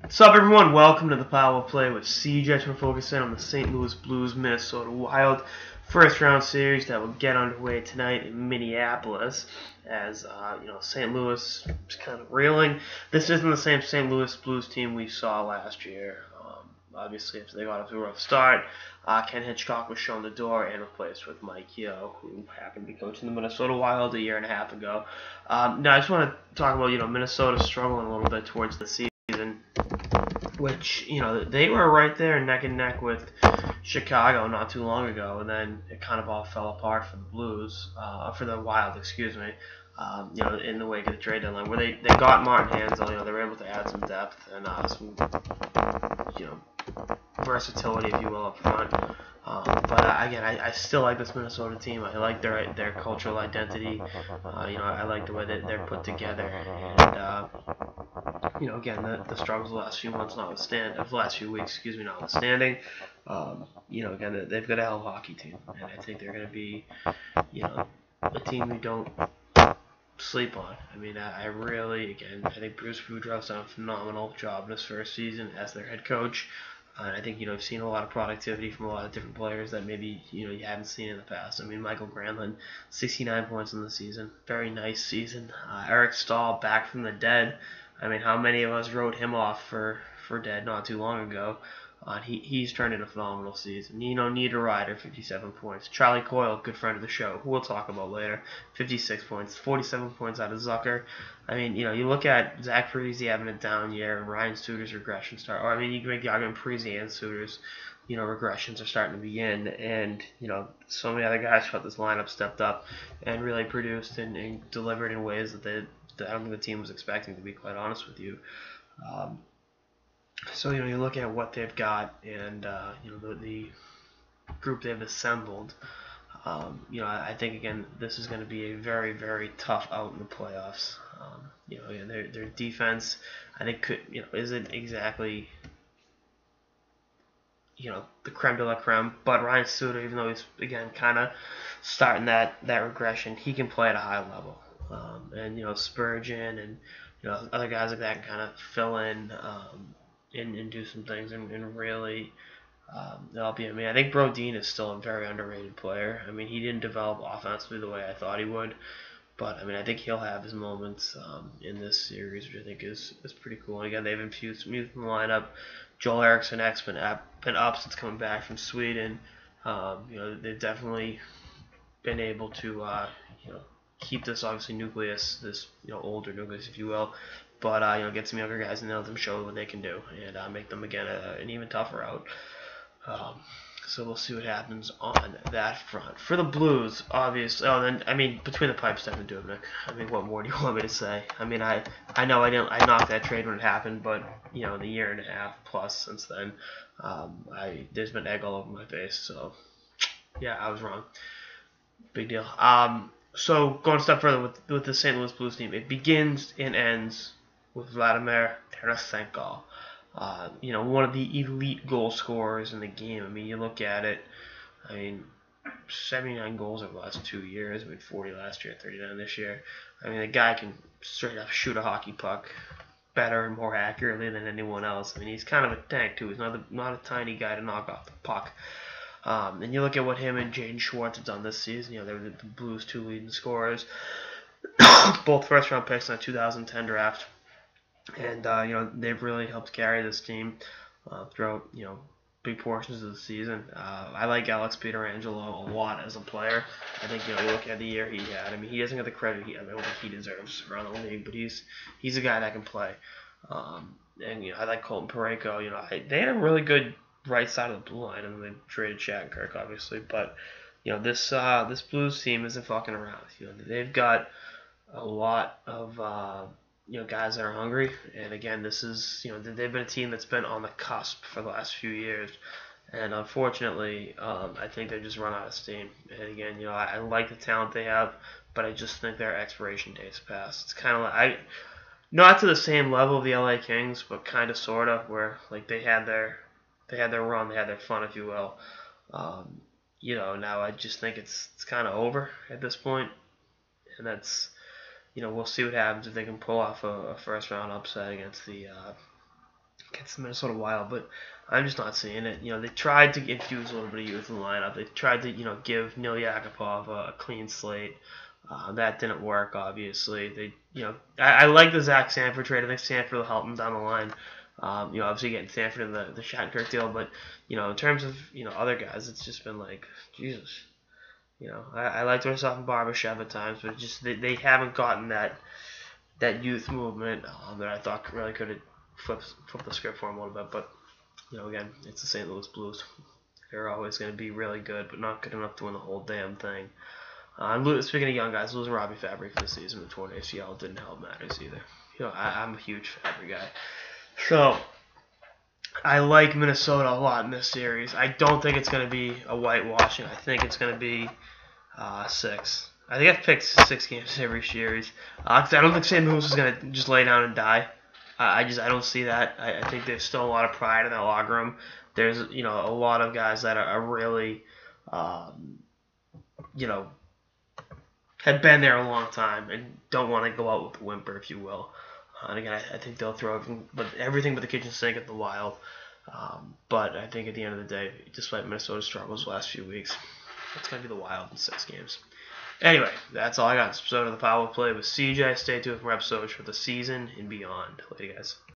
What's up, everyone? Welcome to the Power Play with CJ. We're focusing on the St. Louis Blues Minnesota Wild first round series that will get underway tonight in Minneapolis. As St. Louis is kind of reeling. This isn't the same St. Louis Blues team we saw last year. Obviously, if they got off to a rough start, Ken Hitchcock was shown the door and replaced with Mike Yeo, who happened to be coaching the Minnesota Wild a year and a half ago. Now, I just want to talk about Minnesota struggling a little bit towards the season, which they were right there neck and neck with Chicago not too long ago, and then it kind of all fell apart for the Blues, for the Wild, excuse me. In the wake of the trade deadline, where they got Martin Hanzal, they were able to add some depth and some versatility, if you will, up front. But again, I still like this Minnesota team. I like their cultural identity. I like the way that they're put together. And again, the struggles the last few months notwithstanding, the last few weeks, excuse me, notwithstanding. Again, they've got a hell of a hockey team, and I think they're going to be, a team we don't sleep on. I mean, I think Bruce Boudreau's done a phenomenal job in his first season as their head coach. And I think, you've seen a lot of productivity from a lot of different players that maybe, you haven't seen in the past. I mean, Michael Granlund, 69 points in the season. Very nice season. Eric Stahl, back from the dead. I mean, how many of us wrote him off for dead not too long ago? He's turned in a phenomenal season. Niederreiter, 57 points. Charlie Coyle, good friend of the show, who we'll talk about later, 56 points. 47 points out of Zucker. I mean, you look at Zach Parise having a down year, and Ryan Suter's regression start. Or, I mean, you can make the argument Parise and Suter's, regressions are starting to begin. And, so many other guys throughout this lineup stepped up and really produced and delivered in ways that I don't think the team was expecting, to be quite honest with you. So, you look at what they've got and, the group they've assembled. I think, again, this is going to be a very, very tough out in the playoffs. Their defense, I think, isn't exactly, the creme de la creme. But Ryan Suter, even though he's, again, kind of starting that regression, he can play at a high level. And Spurgeon and, other guys like that can kind of fill in, and do some things and really help you. I mean, I think Brodin is still a very underrated player. I mean, he didn't develop offensively the way I thought he would, but I mean, I think he'll have his moments in this series, which I think is pretty cool. And again, they've infused some youth in the lineup. Joel Eriksson has been up since coming back from Sweden. They've definitely been able to keep this obviously nucleus, this older nucleus, if you will. But get some younger guys and let them show what they can do, and make them again an even tougher out. So we'll see what happens on that front. For the Blues, obviously. Oh, then between the pipes, Stefan Dubnyk. I mean, what more do you want me to say? I mean, I know I knocked that trade when it happened, but the year and a half plus since then, there's been egg all over my face. So yeah, I was wrong. Big deal. So going a step further with the St. Louis Blues team, it begins and ends with Vladimir Tarasenko, one of the elite goal scorers in the game. I mean, you look at it, 79 goals over the last 2 years. 40 last year, 39 this year. I mean, the guy can straight up shoot a hockey puck better and more accurately than anyone else. I mean, he's kind of a tank, too. He's not a tiny guy to knock off the puck. And you look at what him and Jaden Schwartz have done this season. They were the Blues' 2 leading scorers. Both first-round picks in the 2010 draft. And, they've really helped carry this team throughout, big portions of the season. I like Alex Pietrangelo a lot as a player. I think, you look at the year he had. I mean, he doesn't get the credit I don't think he deserves around the league, but he's a guy that can play. And, I like Colton Parayko. They had a really good right side of the blue line, and they traded Shattenkirk, obviously. But, this Blues team isn't fucking around. They've got a lot of guys that are hungry, and again, this is they've been a team that's been on the cusp for the last few years, and unfortunately, I think they've just run out of steam. And again, I like the talent they have, but I just think their expiration date's passed. It's kind of like not to the same level of the LA Kings, but kind of sort of where like they had their run, they had their fun, if you will. Now I just think it's kind of over at this point, and that's. We'll see what happens if they can pull off a first round upset against the against the Minnesota Wild, but I'm just not seeing it. You know, they tried to infuse a little bit of youth in the lineup. They tried to, give Neil Yakupov a clean slate. That didn't work, obviously. I like the Zach Sanford trade. I think Sanford will help them down the line. Obviously getting Sanford in the Shattenkirk deal, but in terms of other guys, it's just been like Jesus. I like Dorsov and Barbashev at times, but just they haven't gotten that youth movement that I thought really could have flipped the script for them a little bit. But again, it's the St. Louis Blues. They're always going to be really good, but not good enough to win the whole damn thing. Speaking of young guys, losing Robbie Fabry for the season with torn ACL didn't help matters either. I'm a huge Fabry guy. So, I like Minnesota a lot in this series. I don't think it's going to be a whitewashing. I think it's going to be 6. I think I've picked 6 games every series. Cause I don't think St. Louis is going to just lay down and die. I don't see that. I think there's still a lot of pride in that locker room. There's a lot of guys that are really have been there a long time and don't want to go out with a whimper, if you will. And again, I think they'll throw everything but the kitchen sink at the Wild. But I think at the end of the day, despite Minnesota's struggles the last few weeks, it's going to be the Wild in 6 games. Anyway, that's all I got. This episode of the Power Play with CJ. Stay tuned for episodes for the season and beyond. Later, guys.